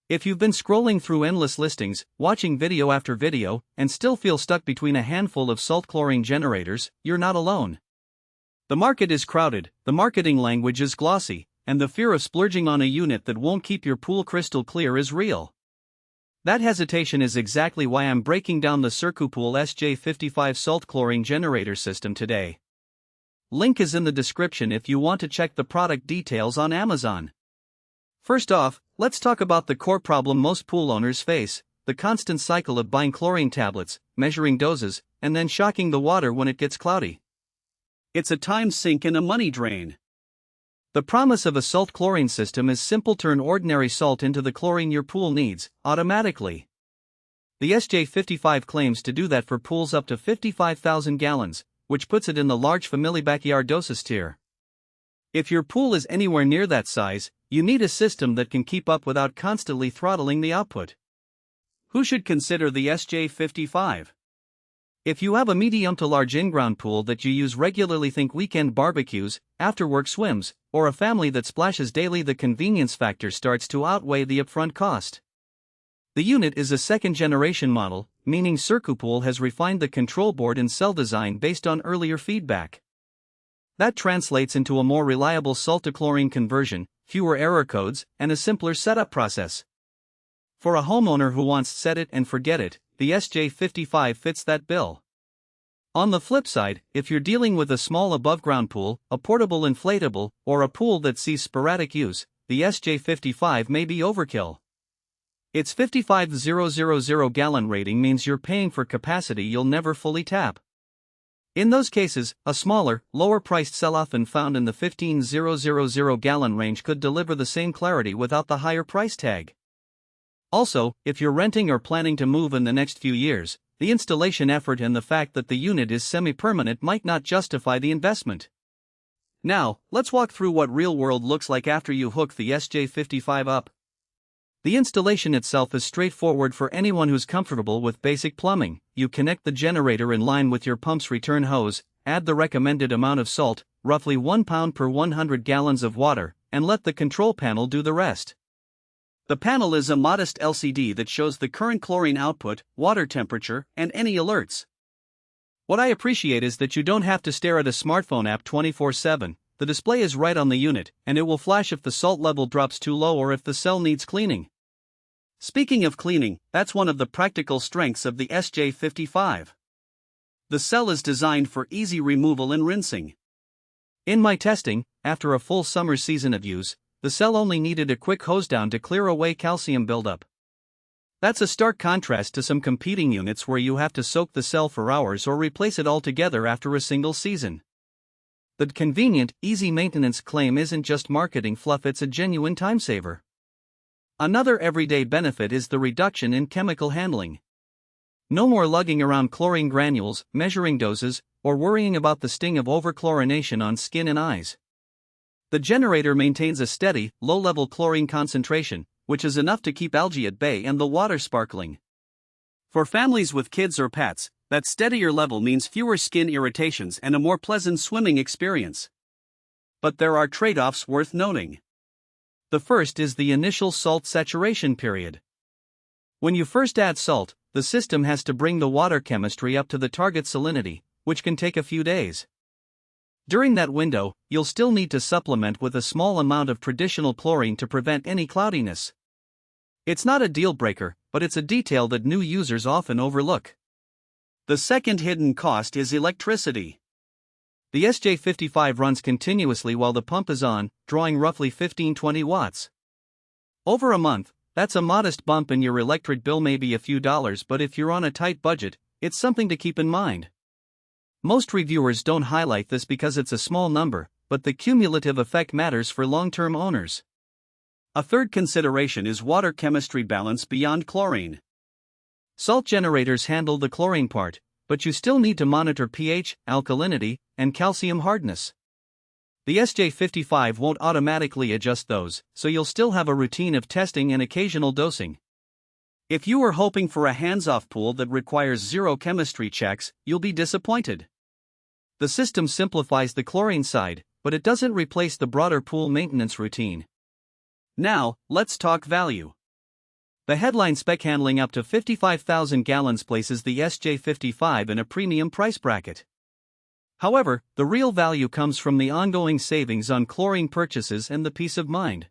If you've been scrolling through endless listings, watching video after video, and still feel stuck between a handful of salt chlorine generators, you're not alone. The market is crowded, the marketing language is glossy, and the fear of splurging on a unit that won't keep your pool crystal clear is real. That hesitation is exactly why I'm breaking down the CircuPool SJ55 salt chlorine generator system today. Link is in the description if you want to check the product details on Amazon. First off, let's talk about the core problem most pool owners face: the constant cycle of buying chlorine tablets, measuring doses, and then shocking the water when it gets cloudy. It's a time sink and a money drain. The promise of a salt chlorine system is simple: turn ordinary salt into the chlorine your pool needs, automatically. The SJ55 claims to do that for pools up to 55,000 gallons, which puts it in the large family backyard doses tier. If your pool is anywhere near that size, you need a system that can keep up without constantly throttling the output. Who should consider the SJ55? If you have a medium to large in-ground pool that you use regularly, think weekend barbecues, after-work swims, or a family that splashes daily, the convenience factor starts to outweigh the upfront cost. The unit is a second-generation model, meaning CircuPool has refined the control board and cell design based on earlier feedback. That translates into a more reliable salt-to-chlorine conversion, fewer error codes, and a simpler setup process. For a homeowner who wants set it and forget it, the SJ55 fits that bill. On the flip side, if you're dealing with a small above-ground pool, a portable inflatable, or a pool that sees sporadic use, the SJ55 may be overkill. Its 55,000 gallon rating means you're paying for capacity you'll never fully tap. In those cases, a smaller, lower-priced cell often found in the 15,000 gallon range could deliver the same clarity without the higher price tag. Also, if you're renting or planning to move in the next few years, the installation effort and the fact that the unit is semi-permanent might not justify the investment. Now, let's walk through what real-world looks like after you hook the SJ55 up. The installation itself is straightforward for anyone who's comfortable with basic plumbing. You connect the generator in line with your pump's return hose, add the recommended amount of salt, roughly 1 pound per 100 gallons of water, and let the control panel do the rest. The panel is a modest LCD that shows the current chlorine output, water temperature, and any alerts. What I appreciate is that you don't have to stare at a smartphone app 24/7. The display is right on the unit, and it will flash if the salt level drops too low or if the cell needs cleaning. Speaking of cleaning, that's one of the practical strengths of the SJ55. The cell is designed for easy removal and rinsing. In my testing, after a full summer season of use, the cell only needed a quick hose down to clear away calcium buildup. That's a stark contrast to some competing units where you have to soak the cell for hours or replace it altogether after a single season. The convenient, easy maintenance claim isn't just marketing fluff, it's a genuine time saver. Another everyday benefit is the reduction in chemical handling. No more lugging around chlorine granules, measuring doses, or worrying about the sting of overchlorination on skin and eyes. The generator maintains a steady, low-level chlorine concentration, which is enough to keep algae at bay and the water sparkling. For families with kids or pets, that steadier level means fewer skin irritations and a more pleasant swimming experience. But there are trade-offs worth noting. The first is the initial salt saturation period. When you first add salt, the system has to bring the water chemistry up to the target salinity, which can take a few days. During that window, you'll still need to supplement with a small amount of traditional chlorine to prevent any cloudiness. It's not a deal breaker, but it's a detail that new users often overlook. The second hidden cost is electricity. The SJ55 runs continuously while the pump is on, drawing roughly 15-20 watts. Over a month, that's a modest bump in your electric bill, maybe a few dollars, but if you're on a tight budget, it's something to keep in mind. Most reviewers don't highlight this because it's a small number, but the cumulative effect matters for long-term owners. A third consideration is water chemistry balance beyond chlorine. Salt generators handle the chlorine part, but you still need to monitor pH, alkalinity, and calcium hardness. The SJ55 won't automatically adjust those, so you'll still have a routine of testing and occasional dosing. If you are hoping for a hands-off pool that requires zero chemistry checks, you'll be disappointed. The system simplifies the chlorine side, but it doesn't replace the broader pool maintenance routine. Now, let's talk value. The headline spec handling up to 55,000 gallons places the SJ55 in a premium price bracket. However, the real value comes from the ongoing savings on chlorine purchases and the peace of mind.